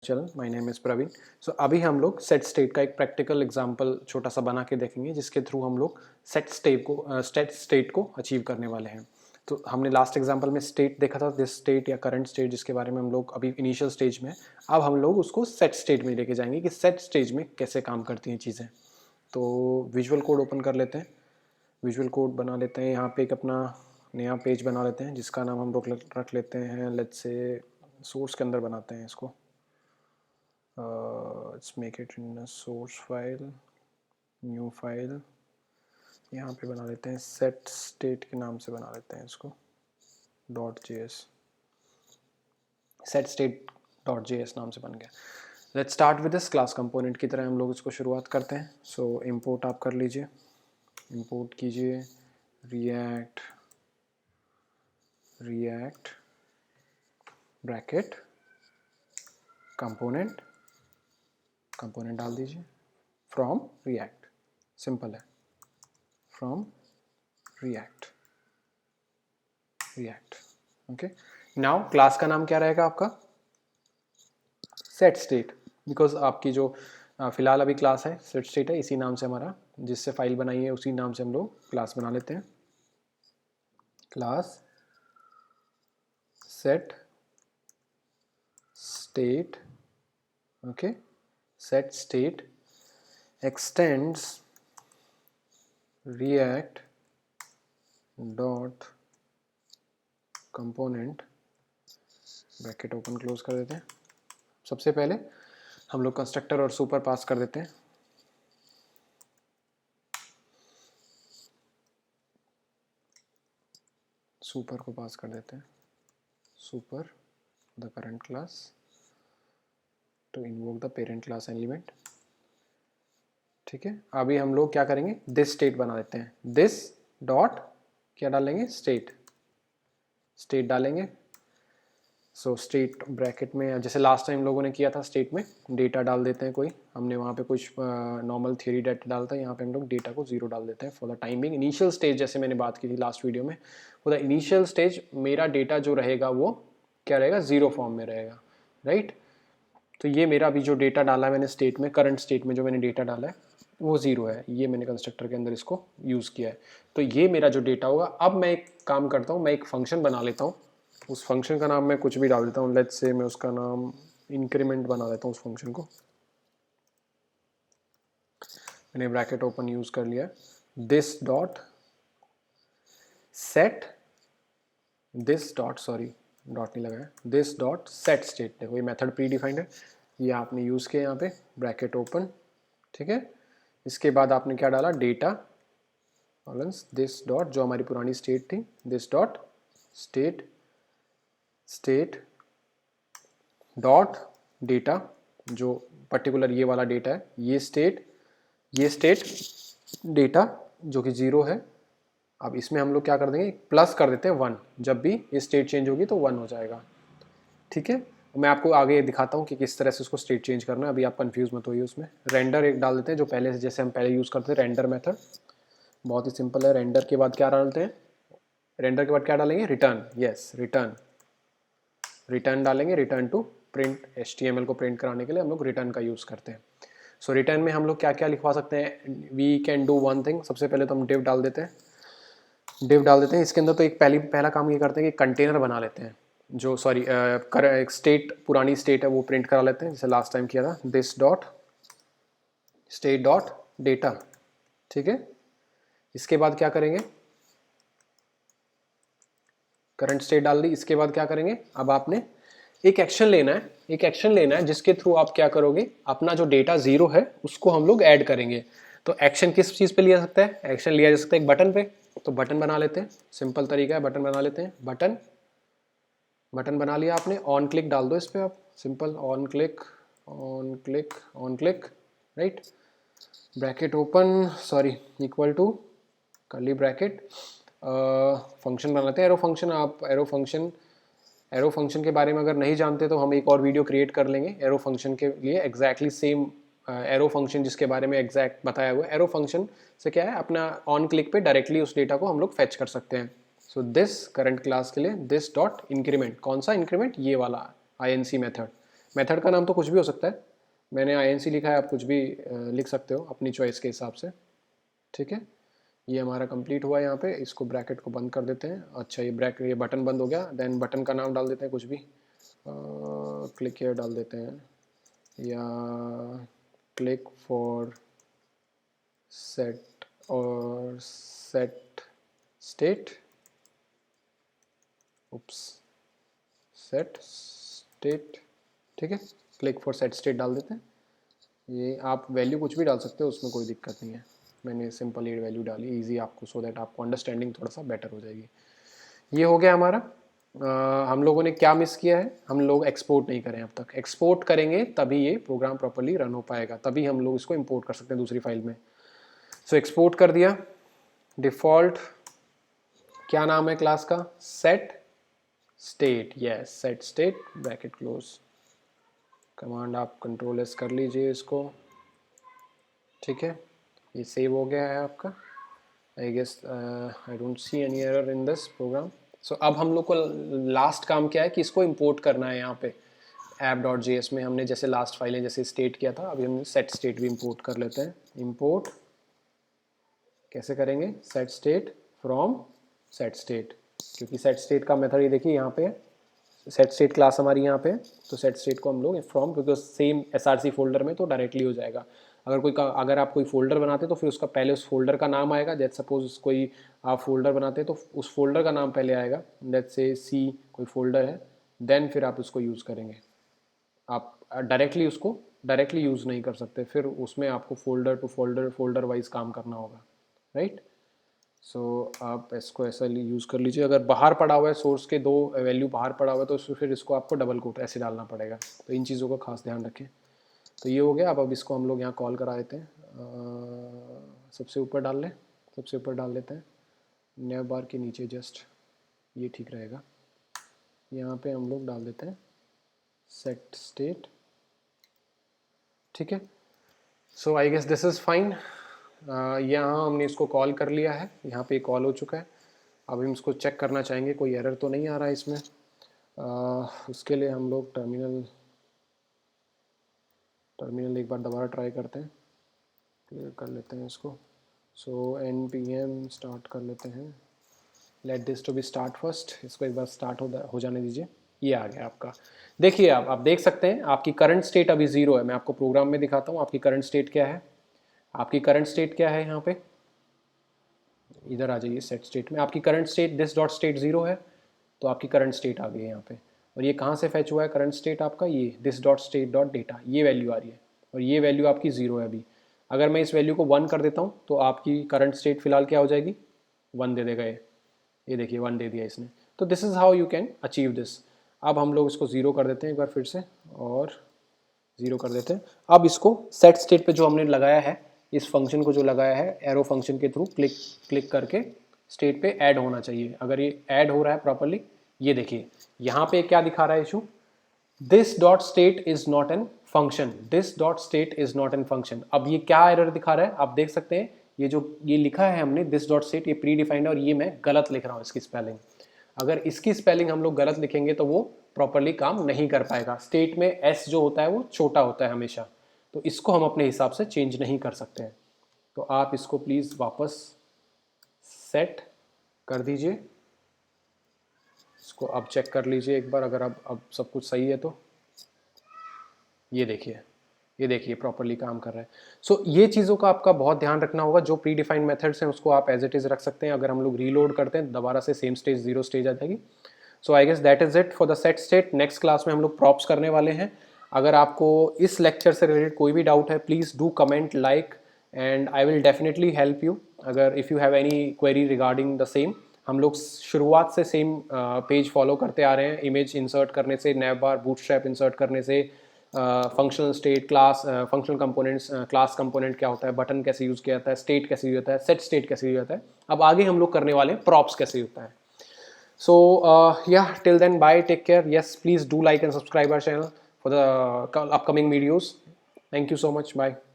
चलन my name is Praveen. सो अभी हम लोग सेट स्टेट का एक प्रैक्टिकल एग्जांपल छोटा सा बना के देखेंगे जिसके थ्रू हम लोग सेट स्टेट को अचीव करने वाले हैं। तो हमने लास्ट एग्जांपल में स्टेट देखा था, दिस स्टेट या करंट स्टेट, जिसके बारे में हम लोग अभी इनिशियल स्टेज में। अब हम लोग उसको सेट स्टेट में लेके जाएंगे कि सेट स्टेज में कैसे काम करती हैं चीज़ें। तो विजुअल कोड ओपन कर लेते हैं, विजुअल कोड बना लेते हैं। यहाँ पे एक अपना नया पेज बना लेते हैं जिसका नाम हम लोग रख लेते हैं, लेट्स से सोर्स के अंदर बनाते हैं इसको। let's make it in a source file, new file। यहाँ पे बना लेते हैं set state के नाम से बना लेते हैं इसको .js, set state.js नाम से बन गया। let's start with this class component की तरह हम लोग इसको शुरुआत करते हैं। so import आप कर लीजिए, import कीजिए react ब्रैकेट कंपोनेंट डाल दीजिए फ्रॉम रिएक्ट, सिंपल है, from react. Okay, now class का नाम क्या रहेगा आपका? सेट स्टेट, बिकॉज आपकी जो फिलहाल अभी क्लास है सेट स्टेट है, इसी नाम से हमारा जिससे फाइल बनाई है उसी नाम से हम लोग क्लास बना लेते हैं। Class set state, okay, set state extends react dot component bracket open close कर देते हैं। सबसे पहले हम लोग कंस्ट्रक्टर और सुपर पास कर देते हैं। सुपर को पास कर देते हैं, super the current class to invoke the parent class element. ठीक है, अभी हम लोग क्या करेंगे, दिस स्टेट बना देते हैं। दिस डॉट क्या डालेंगे, स्टेट डालेंगे। सो स्टेट ब्रैकेट में जैसे लास्ट टाइम लोगों ने किया था, स्टेट में डेटा डाल देते हैं कोई, हमने वहाँ पे कुछ नॉर्मल थियरी डेटा डालता है, यहाँ पे हम लोग डेटा को 0 डाल देते हैं for the timing. Initial stage जैसे मैंने बात की थी लास्ट वीडियो में, फॉर द इनिशियल स्टेज मेरा डेटा जो रहेगा वो क्या रहेगा, 0 फॉर्म में रहेगा, राइट। तो ये मेरा अभी जो डेटा डाला है मैंने स्टेट में, करंट स्टेट में जो मैंने डेटा डाला है वो 0 है, ये मैंने कंस्ट्रक्टर के अंदर इसको यूज़ किया है। तो ये मेरा जो डेटा होगा, अब मैं एक काम करता हूँ, मैं एक फंक्शन बना लेता हूँ, उस फंक्शन का नाम मैं कुछ भी डाल देता हूँ, लेट्स से मैं उसका नाम इंक्रीमेंट बना देता हूँ उस फंक्शन को। मैंने ब्रैकेट ओपन यूज़ कर लिया, this dot set, this dot, sorry dot नहीं लगाया, दिस डॉट सेट स्टेट, देखो ये मेथड प्री डिफाइंड है, ये आपने यूज़ किया यहाँ पे, ब्रैकेट ओपन, ठीक है। इसके बाद आपने क्या डाला, डेटा कॉलन्स दिस डॉट, जो हमारी पुरानी स्टेट थी, this dot state dot data, जो पर्टिकुलर ये वाला डेटा है, ये स्टेट डेटा जो कि 0 है। अब इसमें हम लोग क्या कर देंगे, प्लस कर देते हैं 1, जब भी ये स्टेट चेंज होगी तो 1 हो जाएगा, ठीक है। मैं आपको आगे दिखाता हूँ कि किस तरह से उसको स्टेट चेंज करना है, अभी आप कंफ्यूज मत होइए उसमें। रेंडर एक डाल देते हैं, जो पहले से जैसे हम पहले यूज़ करते थे, रेंडर मेथड बहुत ही सिंपल है। रेंडर के बाद क्या डालते हैं, रेंडर के बाद क्या डालेंगे, रिटर्न, यस रिटर्न डालेंगे, रिटर्न टू प्रिंट, HTML को प्रिंट कराने के लिए हम लोग रिटर्न का यूज़ करते हैं। सो रिटर्न में हम लोग क्या क्या लिखवा सकते हैं, we can do one thing, सबसे पहले तो हम डिव डाल देते हैं, इसके अंदर तो एक पहला काम ये करते हैं कि कंटेनर बना लेते हैं, जो सॉरी एक स्टेट, पुरानी स्टेट है वो प्रिंट करा लेते हैं, जैसे लास्ट टाइम किया था, this dot state dot data, ठीक है। इसके बाद क्या करेंगे, करंट स्टेट डाल दी, इसके बाद क्या करेंगे, अब आपने एक एक्शन लेना है, जिसके थ्रू आप क्या करोगे, अपना जो डेटा 0 है उसको हम लोग ऐड करेंगे। तो एक्शन किस चीज़ पे लिया जा सकता है, एक्शन लिया जा सकता है एक बटन पे, तो बटन बना लेते हैं, सिंपल तरीका है, बटन बना लेते हैं। बटन बना लिया आपने, ऑन क्लिक डाल दो इस पर आप, simple on click, right, bracket open, sorry equal to curly bracket, function बना लेते हैं, एरो फंक्शन। आप एरो फंक्शन के बारे में अगर नहीं जानते तो हम एक और वीडियो क्रिएट कर लेंगे एरो फंक्शन के लिए, एग्जैक्टली सेम एरो फंक्शन जिसके बारे में एग्जैक्ट बताया हुआ है। एरो फंक्शन से क्या है, अपना ऑन क्लिक पे डायरेक्टली उस डेटा को हम लोग फेच कर सकते हैं। सो दिस करंट क्लास के लिए दिस डॉट इंक्रीमेंट, कौन सा इंक्रीमेंट, ये वाला INC मेथड, मेथड का नाम तो कुछ भी हो सकता है, मैंने INC लिखा है, आप कुछ भी लिख सकते हो अपनी चॉइस के हिसाब से, ठीक है। ये हमारा कंप्लीट हुआ यहाँ पे, इसको ब्रैकेट को बंद कर देते हैं। अच्छा ये बटन बंद हो गया, देन बटन का नाम डाल देते हैं कुछ भी, क्लिक हियर डाल देते हैं, या क्लिक फॉर सेट और सेट स्टेट, उप्स, सेट स्टेट, ठीक है। क्लिक फॉर सेट स्टेट डाल देते हैं। ये आप वैल्यू कुछ भी डाल सकते हो, उसमें कोई दिक्कत नहीं है। मैंने सिंपल ये वैल्यू डाली इजी आपको, सो दैट आपको अंडरस्टैंडिंग थोड़ा सा बेटर हो जाएगी। ये हो गया हमारा। हम लोगों ने क्या मिस किया है, हम लोग एक्सपोर्ट नहीं करें अब तक। एक्सपोर्ट करेंगे तभी ये प्रोग्राम प्रॉपर्ली रन हो पाएगा, तभी हम लोग इसको इंपोर्ट कर सकते हैं दूसरी फाइल में। सो एक्सपोर्ट कर दिया। डिफ़ॉल्ट क्या नाम है क्लास का, set state, yes set state, bracket close. Command आप कंट्रोल एस कर लीजिए इसको, ठीक है। ये सेव हो गया है आपका। I guess I don't see any error in this program. So अब हम लोग को लास्ट काम क्या है कि इसको इंपोर्ट करना है। यहाँ पे app.js में हमने जैसे लास्ट फाइलें जैसे स्टेट किया था, अभी हम सेट स्टेट भी इंपोर्ट कर लेते हैं। इंपोर्ट कैसे करेंगे, set state from set state, क्योंकि सेट स्टेट का मेथड ये देखिए यहाँ पे सेट स्टेट क्लास हमारी यहाँ पे, तो सेट स्टेट को हम लोग फ्रॉम, क्योंकि सेम src फोल्डर में तो डायरेक्टली हो जाएगा। अगर आप कोई फोल्डर बनाते तो फिर उसका पहले उस फोल्डर का नाम आएगा। जैसे सपोज कोई आप फोल्डर बनाते तो उस फोल्डर का नाम पहले आएगा, लेट्स से सी कोई फोल्डर है, देन फिर आप उसको यूज़ करेंगे। आप डायरेक्टली यूज़ नहीं कर सकते, फिर उसमें आपको फोल्डर टू फोल्डर वाइज काम करना होगा, राइट। सो आप इसको ऐसा यूज़ कर लीजिए। अगर बाहर पड़ा हुआ है सोर्स के दो वैल्यू बाहर पड़ा हुआ है तो फिर इसको आपको डबल कोट ऐसे डालना पड़ेगा। तो इन चीज़ों का खास ध्यान रखें। तो ये हो गया। अब इसको हम लोग यहाँ कॉल करा देते हैं। सबसे ऊपर डाल लें, सबसे ऊपर डाल लेते हैं, नेव बार के नीचे जस्ट, ये ठीक रहेगा। यहाँ पे हम लोग डाल देते हैं सेट स्टेट, ठीक है। So I guess this is fine. यहाँ हमने इसको कॉल कर लिया है, यहाँ पे कॉल हो चुका है। अब हम इसको चेक करना चाहेंगे कोई एरर तो नहीं आ रहा है इसमें। उसके लिए हम लोग टर्मिनल एक बार दोबारा ट्राई करते हैं, क्लियर कर लेते हैं इसको। सो npm स्टार्ट कर लेते हैं, let this to be start first. इसको एक बार स्टार्ट हो जाने दीजिए। ये आ गया आपका। देखिए आप देख सकते हैं आपकी करंट स्टेट अभी 0 है। मैं आपको प्रोग्राम में दिखाता हूँ आपकी करंट स्टेट क्या है। आपकी करंट स्टेट क्या है, यहाँ पे इधर आ जाइए सेट स्टेट में। आपकी current state this dot state 0 है, तो आपकी करंट स्टेट आ गई है यहाँ पे। और ये कहाँ से फैच हुआ है करंट स्टेट आपका, ये this dot state dot data, ये वैल्यू आ रही है, और ये वैल्यू आपकी 0 है अभी। अगर मैं इस वैल्यू को 1 कर देता हूँ तो आपकी करंट स्टेट फिलहाल क्या हो जाएगी, 1 दे देगा ये देखिए 1 दे दिया इसने। तो this is how you can achieve this. अब हम लोग इसको 0 कर देते हैं एक बार फिर से, और 0 कर देते हैं। अब इसको सेट स्टेट पे जो हमने लगाया है, इस फंक्शन को जो लगाया है एरो फंक्शन के थ्रू क्लिक करके स्टेट पे ऐड होना चाहिए। अगर ये ऐड हो रहा है प्रॉपरली, ये देखिए यहाँ पे क्या दिखा रहा है issue, this dot state is not an function, this dot state is not an function. अब ये क्या एरर दिखा रहा है आप देख सकते हैं, ये लिखा है हमने दिस डॉट स्टेट, ये प्री डिफाइंड है और ये मैं गलत लिख रहा हूँ इसकी स्पेलिंग। अगर इसकी स्पेलिंग हम लोग गलत लिखेंगे तो वो प्रॉपरली काम नहीं कर पाएगा। स्टेट में एस जो होता है वो छोटा होता है हमेशा, तो इसको हम अपने हिसाब से चेंज नहीं कर सकते हैं। तो आप इसको प्लीज़ वापस सेट कर दीजिए, इसको अब चेक कर लीजिए एक बार, अगर अब सब कुछ सही है तो ये देखिए प्रॉपरली काम कर रहा है। सो ये चीज़ों का आपका बहुत ध्यान रखना होगा। जो प्री डिफाइंड मेथड्स हैं उसको आप एज इट इज़ रख सकते हैं। अगर हम लोग रीलोड करते हैं दोबारा से सेम स्टेज 0 स्टेज आ जाएगी। So I guess that is it for the set state. Next class में हम लोग प्रॉप्स करने वाले हैं। अगर आपको इस लेक्चर से रिलेटेड कोई भी डाउट है please do comment like and I will definitely help you. अगर if you have any query regarding the same, हम लोग शुरुआत से सेम पेज फॉलो करते आ रहे हैं। इमेज इंसर्ट करने से, नैव बार, बूटस्ट्रैप इंसर्ट करने से, functional state, class, functional components, class component क्या होता है, बटन कैसे यूज़ किया जाता है, स्टेट कैसे यूज होता है, सेट स्टेट कैसे यूज होता है। अब आगे हम लोग करने वाले हैं प्रॉप्स कैसे होता है। So yeah, till then, bye, take care. Yes, please do like and subscribe our channel for the upcoming videos. Thank you so much. Bye.